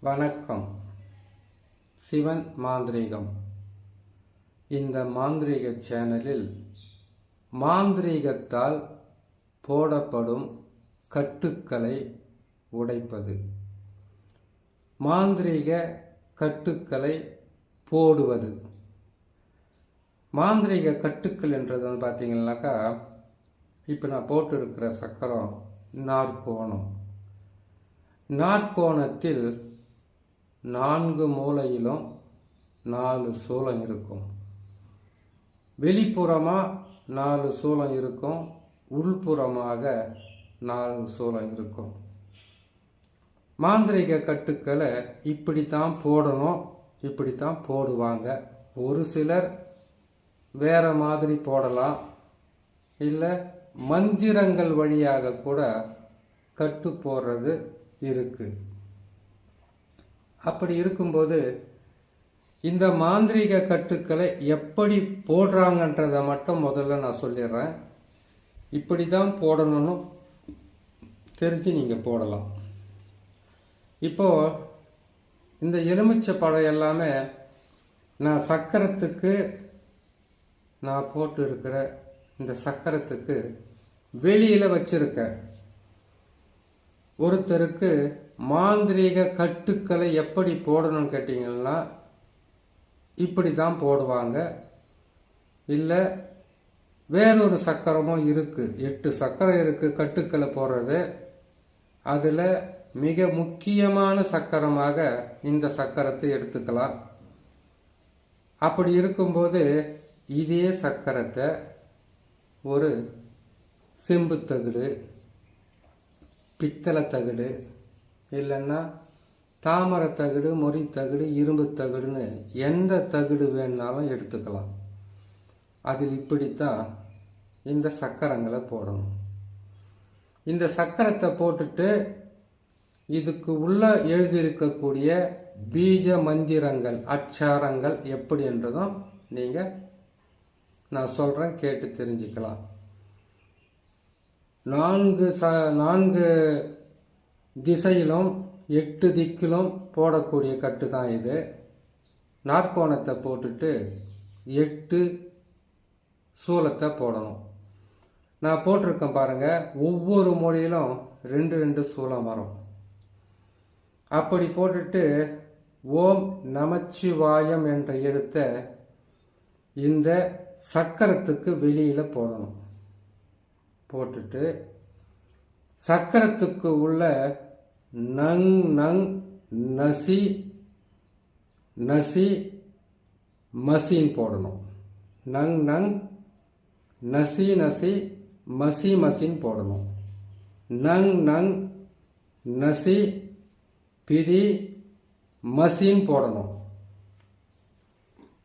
வணக்கம். சிவன் மாந்திரீகம். இந்த மாந்திரீக சேனலில் மாந்திரீகத்தால் போடப்படும் கட்டுக்களை உடைப்பது, மாந்திரீக கட்டுக்களை போடுவது. மாந்திரீக கட்டுக்கள் என்றது வந்து பார்த்தீங்கன்னாக்கா, இப்போ நான் போட்டிருக்கிற சக்கரம் நாற்கோணம். நாற்கோணத்தில் 4 மூலையிலும் 4 சூலம் இருக்கும். வெளிப்புறமாக 4 சூலம் இருக்கும், உள்புறமாக 4 சூலம் இருக்கும். மாந்திரீக கட்டுக்களை இப்படித்தான் போடணும், இப்படித்தான் போடுவாங்க. ஒரு சிலர் வேறு மாதிரி போடலாம், இல்லை மந்திரங்கள் வழியாக கூட கட்டு போடுறது இருக்குது. அப்படி இருக்கும்போது இந்த மாந்திரீக கட்டுக்களை எப்படி போடுறாங்கன்றதை மட்டும் முதல்ல நான் சொல்லிடுறேன். இப்படி தான் போடணும்னு தெரிஞ்சு நீங்கள் போடலாம். இப்போது இந்த எலுமிச்சை பழம் எல்லாமே நான் சக்கரத்துக்கு நான் போட்டு இருக்கிற இந்த சக்கரத்துக்கு வெளியில் வச்சிருக்கேன். ஒருத்தருக்கு மாந்திரீக கட்டுக்களை எப்படி போடணும்னு கேட்டிங்கன்னா இப்படி தான் போடுவாங்க. இல்லை வேறொரு சக்கரமும் இருக்குது, 8 சக்கரம் இருக்குது கட்டுக்களை போடுறது. அதில் மிக முக்கியமான சக்கரமாக இந்த சக்கரத்தை எடுத்துக்கலாம். அப்படி இருக்கும்போது இதே சக்கரத்தை ஒரு செம்பு தகடு, பித்தளை தகடு, இல்லைன்னா தாமரை தகடு, மொரி தகடு, இரும்பு தகடுன்னு எந்த தகடு வேணுனாலும் எடுத்துக்கலாம். அதில் இப்படித்தான் இந்த சக்கரங்களை போடணும். இந்த சக்கரத்தை போட்டுட்டு இதுக்கு உள்ள எழுதியிருக்கக்கூடிய பீஜ மந்திரங்கள், அச்சாரங்கள் எப்படி என்றதும் நீங்கள் நான் சொல்கிறேன், கேட்டு தெரிஞ்சுக்கலாம். 4 திசையிலும் 8 திக்கிலும் போடக்கூடிய கட்டு தான் இது. நாற்கோணத்தை போட்டுட்டு 8 சூலத்தை போடணும். நான் போட்டிருக்கேன் பாருங்கள், ஒவ்வொரு மூலையிலும் 2 சூலம் வரும். அப்படி போட்டுட்டு ஓம் நமச்சிவாயம் என்ற எழுத்தை இந்த சக்கரத்துக்கு வெளியில் போடணும். போட்டுட்டு சக்கரத்துக்கு உள்ள நங் நங் நசி நசி மசின்னு போடணும். நங் நங் நசி நசி மசி மசின்னு போடணும். நங் நங் நசி பிரி மசின்னு போடணும்.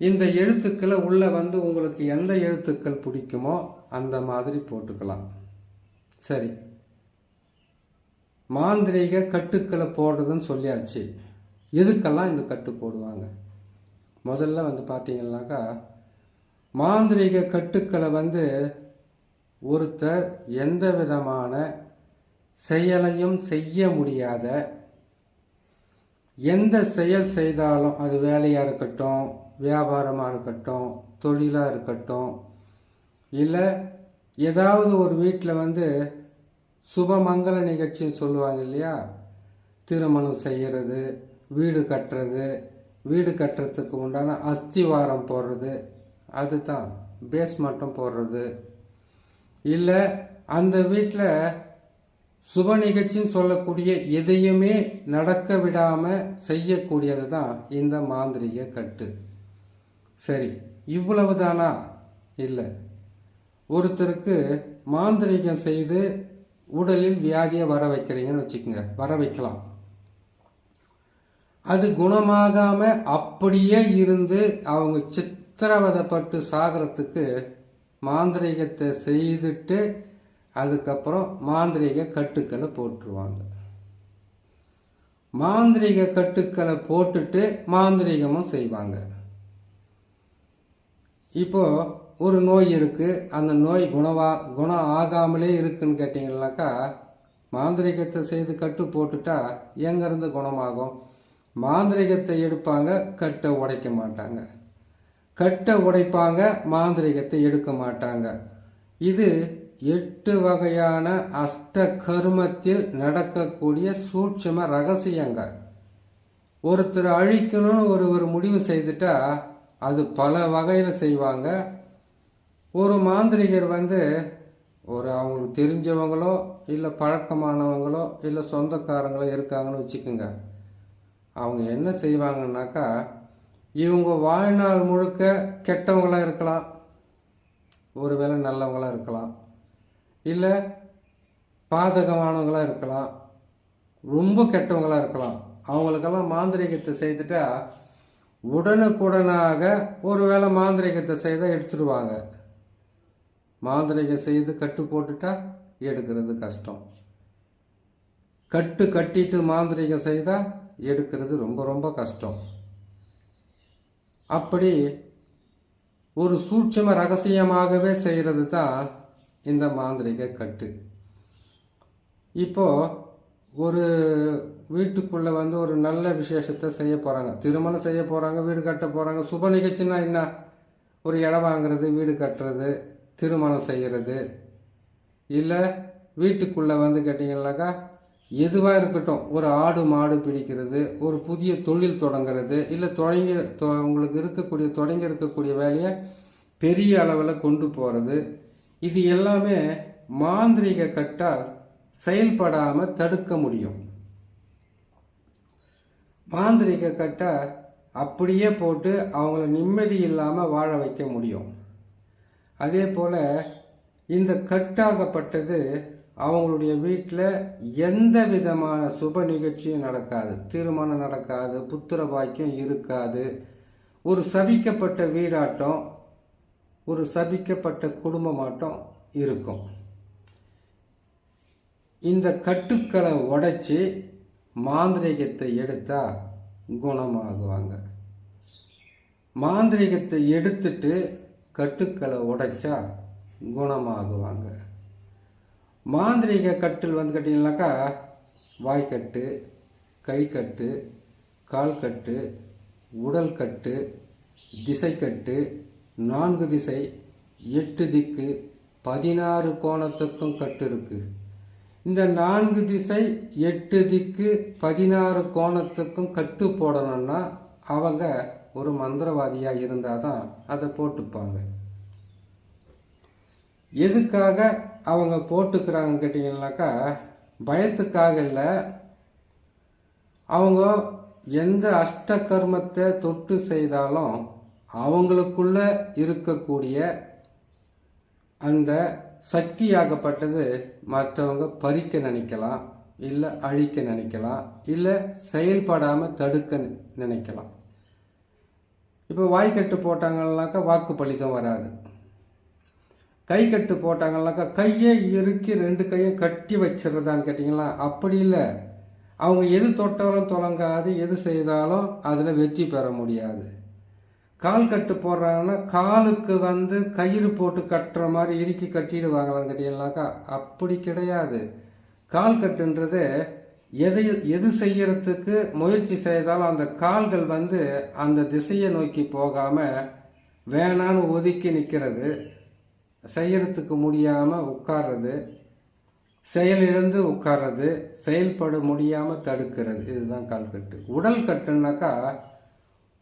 இந்த எழுத்துக்களை உள்ள வந்து உங்களுக்கு எந்த எழுத்துக்கள் பிடிக்குமோ அந்த மாதிரி போட்டுக்கலாம். சரி, மாந்திரீக கட்டுக்களை போடுறதுன்னு சொல்லியாச்சு. எதுக்கெல்லாம் இந்த கட்டு போடுவாங்க? முதல்ல வந்து பார்த்தீங்கன்னாக்கா, மாந்திரீக கட்டுக்களை வந்து ஒருத்தர் எந்த விதமான செயலையும் செய்ய முடியாத, எந்த செயல் செய்தாலும் அது வேலையாக இருக்கட்டும், வியாபாரமாக இருக்கட்டும், தொழிலாக இருக்கட்டும், இல்லை ஏதாவது ஒரு வீட்டில் வந்து சுபமங்கல நிகழ்ச்சின்னு சொல்லுவாங்க இல்லையா, திருமணம் செய்கிறது, வீடு கட்டுறது, வீடு கட்டுறதுக்கு உண்டான அஸ்திவாரம் போடுறது, அதுதான் பேஸ்மட்டம் போடுறது, இல்லை அந்த வீட்டில் சுப நிகழ்ச்சின்னு சொல்லக்கூடிய எதையுமே நடக்க விடாமல் செய்யக்கூடியது தான் இந்த மாந்திரீக கட்டு. சரி, இவ்வளவு தானா? இல்லை. ஒருத்தருக்கு மாந்திரீகம் செய்து உடலில் வியாதியை வர வைக்கிறீங்கன்னு வச்சுக்கோங்க, வர வைக்கலாம். அது குணமாகாமல் அப்படியே இருந்து அவங்க சித்திரவதைப்பட்டு சாகிறதுக்கு மாந்திரீகத்தை செய்துட்டு அதுக்கப்புறம் மாந்திரீக கட்டுக்களை போட்டுருவாங்க. மாந்திரீக கட்டுக்களை போட்டுட்டு மாந்திரீகமும் செய்வாங்க. இப்போது ஒரு நோய் இருக்குது, அந்த நோய் குணம் ஆகாமலே இருக்குன்னு கேட்டிங்கன்னாக்கா, மாந்திரீகத்தை செய்து கட்டு போட்டுட்டா எங்கேருந்து குணமாகும்? மாந்திரிகத்தை எடுப்பாங்க, கட்டை உடைக்க மாட்டாங்க. கட்டை உடைப்பாங்க, மாந்திரிகத்தை எடுக்க மாட்டாங்க. இது 8 வகையான அஷ்ட கர்மத்தில் நடக்கக்கூடிய சூட்சும ரகசியங்கள். ஒருத்தர் அழிக்கணும்னு ஒரு முடிவு செய்துட்டா அது பல வகையில் செய்வாங்க. ஒரு மாந்திரிகர் அவங்களுக்கு தெரிஞ்சவங்களோ இல்லை பழக்கமானவங்களோ இல்லை சொந்தக்காரங்களோ இருக்காங்கன்னு வச்சுக்கோங்க. அவங்க என்ன செய்வாங்கன்னாக்கா, இவங்க வாழ்நாள் முழுக்க கெட்டவங்களாக இருக்கலாம், ஒருவேளை நல்லவங்களாக இருக்கலாம், இல்லை பாதகமானவங்களாக இருக்கலாம், ரொம்ப கெட்டவங்களாக இருக்கலாம். அவங்களுக்கெல்லாம் மாந்திரிகத்தை செய்துட்டா உடனுக்குடனாக ஒருவேளை மாந்திரிகத்தை செய்தால் எடுத்துடுவாங்க. மாந்திரிகம் செய்து கட்டு போட்டுட்டா எடுக்கிறது கஷ்டம். கட்டு கட்டிட்டு மாந்திரிகம் செய்தால் எடுக்கிறது ரொம்ப ரொம்ப கஷ்டம். அப்படி ஒரு சூட்சும ரகசியமாகவே செய்கிறது தான் இந்த மாந்திரிக கட்டு. இப்போது ஒரு வீட்டுக்குள்ளே ஒரு நல்ல விசேஷத்தை செய்ய போகிறாங்க, திருமணம் செய்ய போகிறாங்க, வீடு கட்ட போகிறாங்க. சுப நிகழ்ச்சின்னா என்ன? ஒரு இடம் வாங்குறது, வீடு கட்டுறது, திருமணம் செய்கிறது. இல்லை வீட்டுக்குள்ளே கேட்டிங்கன்னாக்கா எதுவாக இருக்கட்டும், ஒரு ஆடு மாடு பிடிக்கிறது, ஒரு புதிய தொழில் தொடங்கிறது, இல்லை உங்களுக்கு தொடங்கி இருக்கக்கூடிய வேலையை பெரிய அளவில் கொண்டு போகிறது. இது எல்லாமே மாந்திரிக கட்டால் செயல்படாமல் தடுக்க முடியும். மாந்திரிக கட்டை அப்படியே போட்டு அவங்கள நிம்மதி இல்லாமல் வாழ வைக்க முடியும். அதே போல் இந்த கட்டாகப்பட்டது அவங்களுடைய வீட்டில் எந்த விதமான சுப நிகழ்ச்சியும் நடக்காது, திருமணம் நடக்காது, புத்திர பாக்கியம் இருக்காது. ஒரு சபிக்கப்பட்ட வீடாட்டம், ஒரு சபிக்கப்பட்ட குடும்பமாட்டம் இருக்கும். இந்த கட்டுக்களை உடைச்சி மாந்திரிகத்தை எடுத்தால் குணமாகுவாங்க. மாந்திரிகத்தை எடுத்துட்டு கட்டுக்களை உடைச்சா குணமாகுவாங்க. மாந்திரிக கட்டில் கேட்டிங்கனாக்கா வாய்க்கட்டு, கை கட்டு, கால் கட்டு, உடல் கட்டு, திசை கட்டு, 4 திசை, 8 திக்கு, 16 கோணத்துக்கும் கட்டு இருக்குது. இந்த 4 திசை, 8 திக்கு, 16 கோணத்துக்கும் கட்டு போடணும்னா அவங்க ஒரு மந்திரவாதியாக இருந்தால் தான் அதை போட்டுப்பாங்க. எதுக்காக அவங்க போட்டுக்கிறாங்கன்னு கேட்டிங்கன்னாக்கா, பயத்துக்காக இல்லை. அவங்க எந்த அஷ்ட கர்மத்தை தொட்டு செய்தாலும் அவங்களுக்குள்ள இருக்கக்கூடிய அந்த சக்தியாகப்பட்டது மற்றவங்க பறிக்க நினைக்கலாம், இல்லை அழிக்க நினைக்கலாம், இல்லை செயல்படாமல் தடுக்க நினைக்கலாம். இப்போ வாய்க்கட்டு போட்டாங்கன்னாக்கா வாக்கு பலிதம் வராது. கை கட்டு போட்டாங்கன்னாக்கா கையை இறுக்கி 2 கையும் கட்டி வச்சிடுறதான்னு கேட்டிங்களா? அப்படி இல்லை. அவங்க எது தொட்டாலும் தொடங்காது, எது செய்தாலும் அதில் வெற்றி பெற முடியாது. கால் கட்டு போடுறாங்கன்னா காலுக்கு கயிறு போட்டு கட்டுற மாதிரி இறுக்கி கட்டிடுவாங்களான்னு கேட்டீங்கன்னாக்கா அப்படி கிடையாது. கால் கட்டுன்றது எது செய்யறதுக்கு முயற்சி செய்தாலும் அந்த கால்கள் அந்த திசையை நோக்கி போகாமல் வேணான்னு ஒதுக்கி நிற்கிறது, செய்யறதுக்கு முடியாமல் உட்கார்றது, செயலிழந்து உட்கார்றது, செயல்பட முடியாமல் தடுக்கிறது. இதுதான் கால் கட்டு. உடல் கட்டுனாக்கா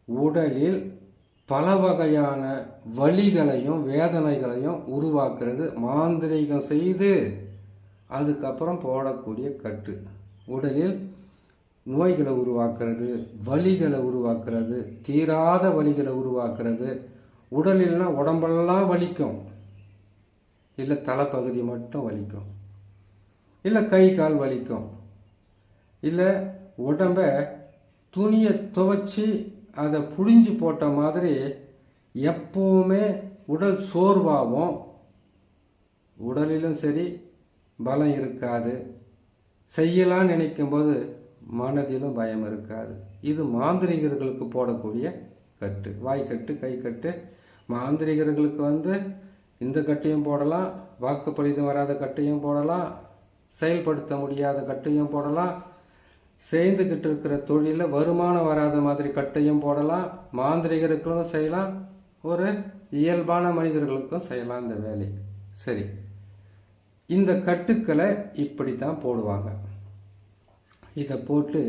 உடலில் பல வகையான வலிகளையும் வேதனைகளையும் உருவாக்குறது, மாந்திரீகம் செய்து அதுக்கப்புறம் போடக்கூடிய கட்டு. உடலில் நோய்களை உருவாக்குறது, வலிகளை உருவாக்குறது, தீராத வலிகளை உருவாக்குறது. உடலில்னா உடம்பெல்லாம் வலிக்கும், இல்லை தலைப்பகுதி மட்டும் வலிக்கும், இல்லை கை கால் வலிக்கும், இல்லை உடம்ப துணியை துவைச்சி அதை புழிஞ்சு போட்ட மாதிரி எப்போவுமே உடல் சோர்வாகும். உடலிலும் சரி பலம் இருக்காது, செய்யலான்னு நினைக்கும்போது மனதிலும் பயம் இருக்காது. இது மாந்திரிகர்களுக்கு போடக்கூடிய கட்டு. வாய்க்கட்டு, கை கட்டு. மாந்திரிகர்களுக்கு இந்த கட்டையும் போடலாம், வாக்குப்பளிதம் வராத கட்டையும் போடலாம், செயல்படுத்த முடியாத கட்டையும் போடலாம், செய்துக்கிட்டு இருக்கிற தொழிலில் வருமானம் வராத மாதிரி கட்டையும் போடலாம், மாந்திரிகருக்கும் செய்யலாம், ஒரு இயல்பான மனிதர்களுக்கும் செய்யலாம் இந்த வேலை. சரி, இந்த கட்டுக்களை இப்படி தான் போடுவாங்க. இதை போட்டு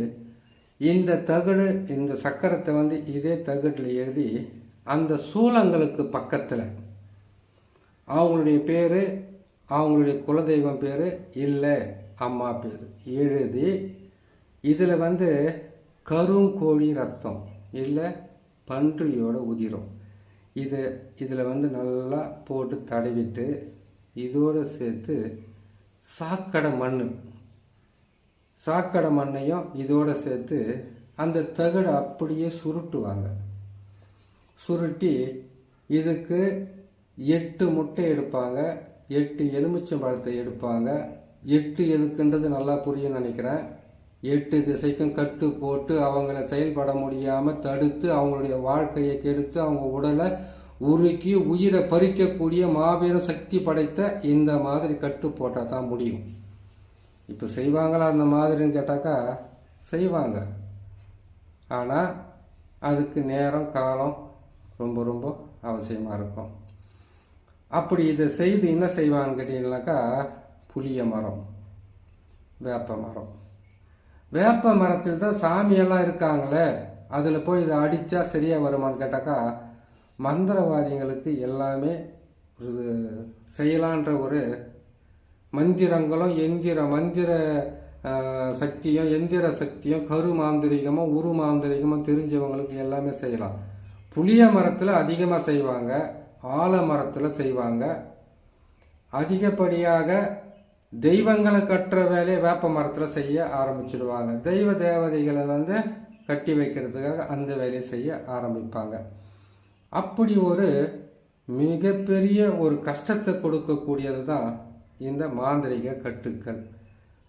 இந்த தகடு, இந்த சக்கரத்தை வந்து இதே தகடில் எழுதி அந்த சூலங்களுக்கு பக்கத்தில் அவங்களுடைய பேர், அவங்களுடைய குலதெய்வம் பேர், இல்லை அம்மா பேர் எழுதி இதில் வந்து கருங்கோழி ரத்தம் இல்லை பன்றியோட உதிரம் இதில் வந்து நல்லா போட்டு தடவிட்டு இதோடு சேர்த்து சாக்கடை மண்ணையும் இதோடு சேர்த்து அந்த தகடை அப்படியே சுருட்டுவாங்க. சுருட்டி இதுக்கு 8 முட்டை எடுப்பாங்க, 8 எலுமிச்சம்பழத்தை எடுப்பாங்க. 8 எதுக்குன்றது நல்லா புரியும் நினைக்கிறேன். 8 திசைக்கும் கட்டு போட்டு அவங்கள செயல்பட முடியாமல் தடுத்து அவங்களுடைய வாழ்க்கையை கெடுத்து அவங்க உடலை உருக்கி உயிரை பறிக்கக்கூடிய மாபெரும் சக்தி படைத்த இந்த மாதிரி கட்டு போட்டால் தான் முடியும். இப்போ செய்வாங்களா அந்த மாதிரின்னு கேட்டாக்கா செய்வாங்க. ஆனால் அதுக்கு நேரம் காலம் ரொம்ப ரொம்ப அவசியமாக இருக்கும். அப்படி இதை செய்து என்ன செய்வாங்கன்னு கேட்டீங்கன்னாக்கா புளிய மரம், வேப்ப மரத்தில் தான் சாமியெல்லாம் இருக்காங்களே, அதில் போய் இதை அடித்தா சரியாக வருமானு கேட்டாக்கா மந்திரவாதிகளுக்கு எல்லாமே ஒரு செய்யலான்ற ஒரு மந்திரங்களும் மந்திர சக்தியும் எந்திர சக்தியும் கரு மாந்திரிகமும் உரு மாந்திரிகமும் தெரிஞ்சவங்களுக்கு எல்லாமே செய்யலாம். புளிய மரத்தில் அதிகமாக செய்வாங்க, ஆலமரத்தில் செய்வாங்க. அதிகப்படியாக தெய்வங்களை கட்டுற வேலையை வேப்ப மரத்தில் செய்ய ஆரம்பிச்சிடுவாங்க. தெய்வ தேவதைகளை வந்து கட்டி வைக்கிறதுக்காக அந்த வேலையை செய்ய ஆரம்பிப்பாங்க. அப்படி ஒரு மிகப்பெரிய ஒரு கஷ்டத்தை கொடுக்கக்கூடியது தான் இந்த மாந்திரிக கட்டுக்கள்.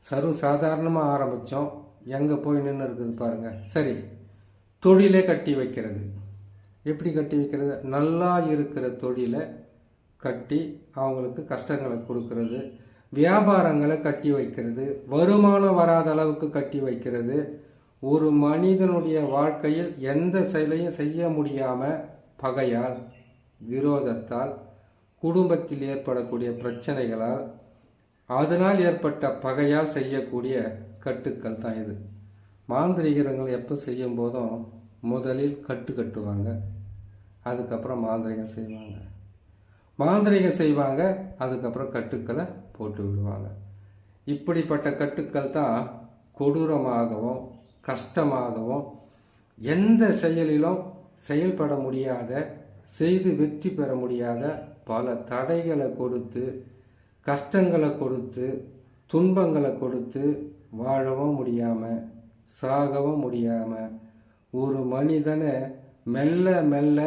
சர்வசாதாரணமாக ஆரம்பித்தோம், எங்கே போய் நின்று இருக்குது பாருங்கள். சரி, தொழிலே கட்டி வைக்கிறது. எப்படி கட்டி வைக்கிறது? நல்லா இருக்கிற தொழிலை கட்டி அவங்களுக்கு கஷ்டங்களை கொடுக்கறது, வியாபாரங்களை கட்டி வைக்கிறது, வருமானம் வராத அளவுக்கு கட்டி வைக்கிறது. ஒரு மனிதனுடைய வாழ்க்கையில் எந்த செயலையும் செய்ய முடியாமல் பகையால், விரோதத்தால், குடும்பத்தில் ஏற்படக்கூடிய பிரச்சனைகளால், அதனால் ஏற்பட்ட பகையால் செய்யக்கூடிய கட்டுக்கள் தான் இது. மாந்திரிகங்கள் எப்போ செய்யும் போதும் முதலில் கட்டுவாங்க, அதுக்கப்புறம் மாந்திரிகம் செய்வாங்க, அதுக்கப்புறம் கட்டுக்களை போட்டு விடுவாங்க. இப்படிப்பட்ட கட்டுக்கள் தான் கொடூரமாகவும் கஷ்டமாகவும் எந்த செயலிலும் செயல்பட முடியாத, செய்து வெற்றி பெற முடியாத பல தடைகளை கொடுத்து, கஷ்டங்களை கொடுத்து, துன்பங்களை கொடுத்து வாழவும் முடியாமல் சாகவும் முடியாமல் ஒரு மனிதனை மெல்ல மெல்ல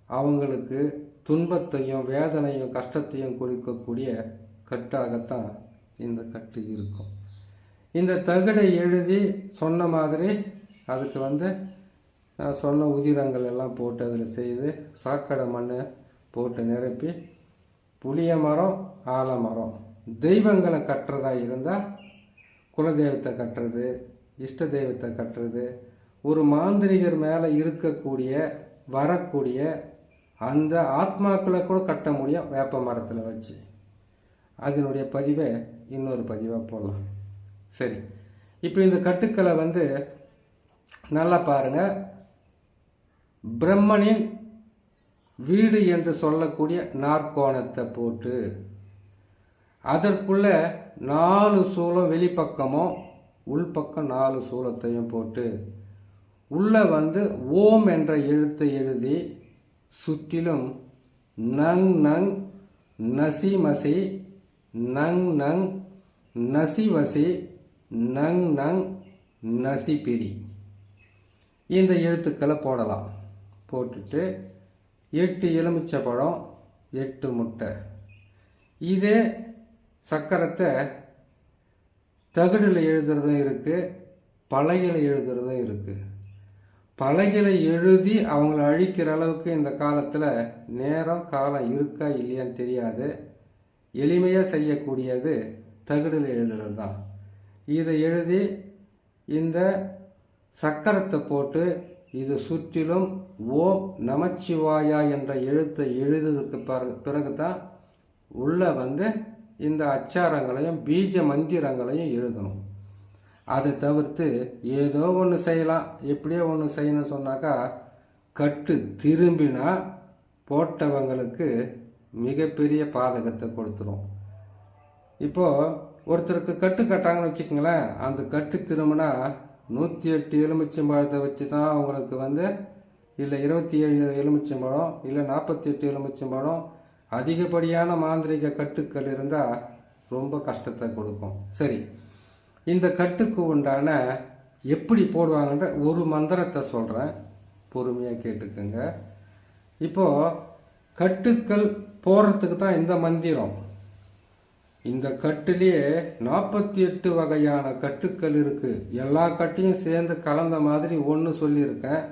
அவங்களுக்கு துன்பத்தையும் வேதனையும் கஷ்டத்தையும் கொடுக்கக்கூடிய கட்டாகத்தான் இந்த கட்டு இருக்கும். இந்த தகடை எழுதி சொன்ன மாதிரி அதுக்கு வந்து நான் சொன்ன உதிரங்கள் எல்லாம் போட்டு அதில் செய்து சாக்கடை மண்ணை போட்டு நிரப்பி புளிய மரம், ஆலமரம், தெய்வங்களை கட்டுறதா இருந்தால் குலதெய்வத்தை கட்டுறது, இஷ்ட தெய்வத்தை கட்டுறது, ஒரு மாந்திரிகர் மேலே இருக்கக்கூடிய வரக்கூடிய அந்த ஆத்மாக்களை கூட கட்ட முடியும் வேப்ப மரத்தில் வச்சு. அதனுடைய பதிவை இன்னொரு பதிவாக போடலாம். சரி, இப்போ இந்த கட்டுக்களை வந்து நல்லா பாருங்கள். பிரம்மனின் வீடு என்று சொல்லக்கூடிய நாற்கோணத்தை போட்டு அதற்குள்ள 4 சூலம் வெளிப்பக்கமும் உள்பக்கம் 4 சூலத்தையும் போட்டு உள்ள வந்து ஓம் என்ற எழுத்தை எழுதி சுற்றிலும் நங் நங் நசிமசி, நங் நங் நசிவசி, நங் நங் நசிபிரி இந்த எழுத்துக்களை போடலாம். போட்டுட்டு 8 எலுமிச்சப்பழம், 8 முட்டை. இதே சக்கரத்தை தகடில் எழுதுறதும் இருக்குது, பலகையில் எழுதுறதும் இருக்குது. பலகையில் எழுதி அவங்கள அழிக்கிற அளவுக்கு இந்த காலத்தில் நேரம் காலம் இருக்கா இல்லையான்னு தெரியாது. எளிமையாக செய்யக்கூடியது தகடில் எழுதுறது தான். இதை எழுதி இந்த சக்கரத்தை போட்டு இது சுற்றிலும் ஓம் நமச்சிவாயா என்ற எழுத்தை எழுதுறதுக்கு பிறகு தான் உள்ளே வந்து இந்த அச்சாரங்களையும் பீஜ மந்திரங்களையும் எழுதணும். அதை தவிர்த்து ஏதோ ஒன்று செய்யலாம், எப்படியோ ஒன்று செய்யணும்னு சொன்னாக்கா கட்டு திரும்பினா போட்டவங்களுக்கு மிகப்பெரிய பாதகத்தை கொடுத்துரும். இப்போது ஒருத்தருக்கு கட்டு கட்டாங்கன்னு வச்சுக்கோங்களேன், அந்த கட்டு திரும்பினா 108 எலுமிச்சம்பழத்தை வச்சு தான் அவங்களுக்கு வந்து, இல்லை 27 எலுமிச்சம்பழம், இல்லை 48 எலுமிச்சம்பழம், அதிகப்படியான மாந்திரிக கட்டுக்கள் இருந்தால் ரொம்ப கஷ்டத்தை கொடுக்கும். சரி, இந்த கட்டுக்கு உண்டான எப்படி போடுவாங்கன்ற ஒரு மந்திரத்தை சொல்கிறேன், பொறுமையாக கேட்டுக்குங்க. இப்போது கட்டுக்கள் போடுறதுக்கு தான் இந்த மந்திரம். இந்த கட்டுலேயே 48 வகையான கட்டுக்கள் இருக்குது. எல்லா கட்டையும் சேர்ந்து கலந்த மாதிரி ஒன்று சொல்லியிருக்கேன்.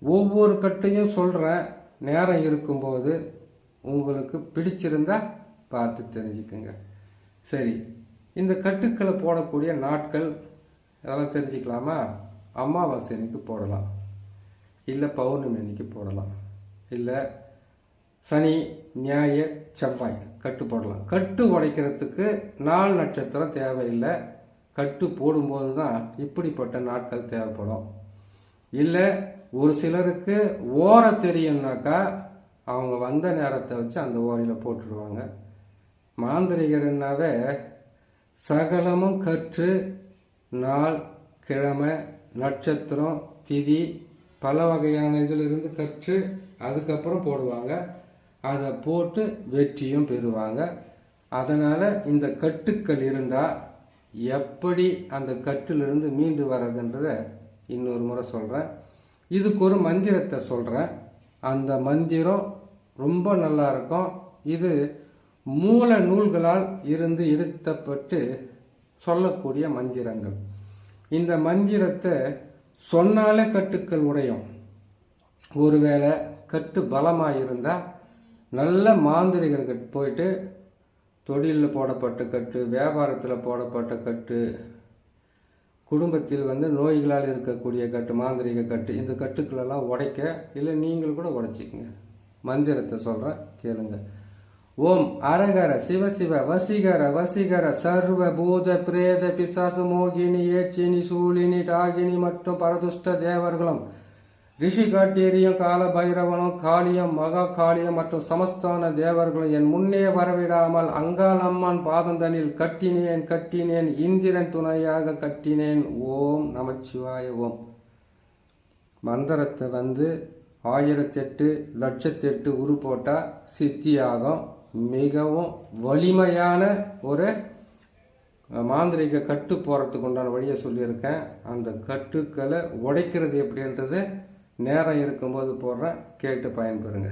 ஒவ்வொரு கட்டையும் சொல்கிறேன், நேரம் இருக்கும்போது உங்களுக்கு பிடிச்சிருந்தா பார்த்து தெரிஞ்சுக்குங்க. சரி, இந்த கட்டுக்களை போடக்கூடிய நாட்கள் அதெல்லாம் தெரிஞ்சுக்கலாமா? அமாவாசை அன்னைக்கு போடலாம், இல்லை பௌர்ணமி அன்னைக்கு போடலாம், இல்லை சனி ஞாயிறு செவ்வாய் கட்டு போடலாம். கட்டு உடைக்கிறதுக்கு 4 நட்சத்திரம் தேவையில்லை. கட்டு போடும்போது தான் இப்படிப்பட்ட நாட்கள் தேவைப்படும். இல்லை ஒரு சிலருக்கு ஓர தெரியும்னாக்கா அவங்க வந்த நேரத்தை வச்சு அந்த ஓரையில் போட்டுடுவாங்க. மாந்திரிகர்னாவே சகலமும் கற்று நாள் கிழமை நட்சத்திரம் திதி பல வகையான இதிலிருந்து கற்று அதுக்கப்புறம் போடுவாங்க. அதை போட்டு வெற்றியும் பெறுவாங்க. அதனால் இந்த கட்டுக்கள் இருந்தால் எப்படி அந்த கட்டிலிருந்து மீண்டு வர்றதுன்றதை இன்னொரு முறை சொல்கிறேன். இதுக்கு ஒரு மந்திரத்தை சொல்கிறேன். அந்த மந்திரம் ரொம்ப நல்லா இருக்கும். இது மூல நூல்களால் இருந்து எடுத்தப்பட்டு சொல்லக்கூடிய மந்திரங்கள். இந்த மந்திரத்தை சொன்னாலே கட்டுக்கள் உடையும். ஒருவேளை கட்டு பலமாக இருந்தால் நல்ல மாந்திரிகர்கிட்ட போயிட்டு தொழிலில் போடப்பட்ட கட்டு, வியாபாரத்தில் போடப்பட்ட கட்டு, குடும்பத்தில் வந்து நோய்களால் இருக்கக்கூடிய கட்டு, மாந்திரிக கட்டு, இந்த கட்டுக்களெல்லாம் உடைக்க, இல்லை நீங்கள் கூட உடைச்சிக்கங்க. மந்திரத்தை சொல்கிறேன், கேளுங்க. ஓம் அரகர சிவசிவ வசீகர வசீகர சர்வ பூத பிரேத பிசாசு மோகினி ஏச்சினி சூழினி டாகினி மற்றும் பரதுஷ்ட தேவர்களும் ரிஷி காட்டேரியும் கால பைரவனும் காளியம் மகா காளியம் மற்றும் சமஸ்தான தேவர்களும் என் முன்னே வரவிடாமல் அங்காள் அம்மான் பாதந்தனில் கட்டினேன் கட்டினேன் இந்திரன் துணையாக கட்டினேன். ஓம் நமச்சிவாய ஓம். மந்திரத்தை வந்து 1008 லட்சத்தெட்டு உரு போட்டால் சித்தியாகும். மிகவும் வலிமையான ஒரு மாந்திரிக கட்டு போகிறதுக்கு உண்டான வழியை சொல்லியிருக்கேன். அந்த கட்டுக்களை உடைக்கிறது எப்படின்றது நேரம் இருக்கும்போது போடுறேன், கேட்டு பயன்பெறுங்க.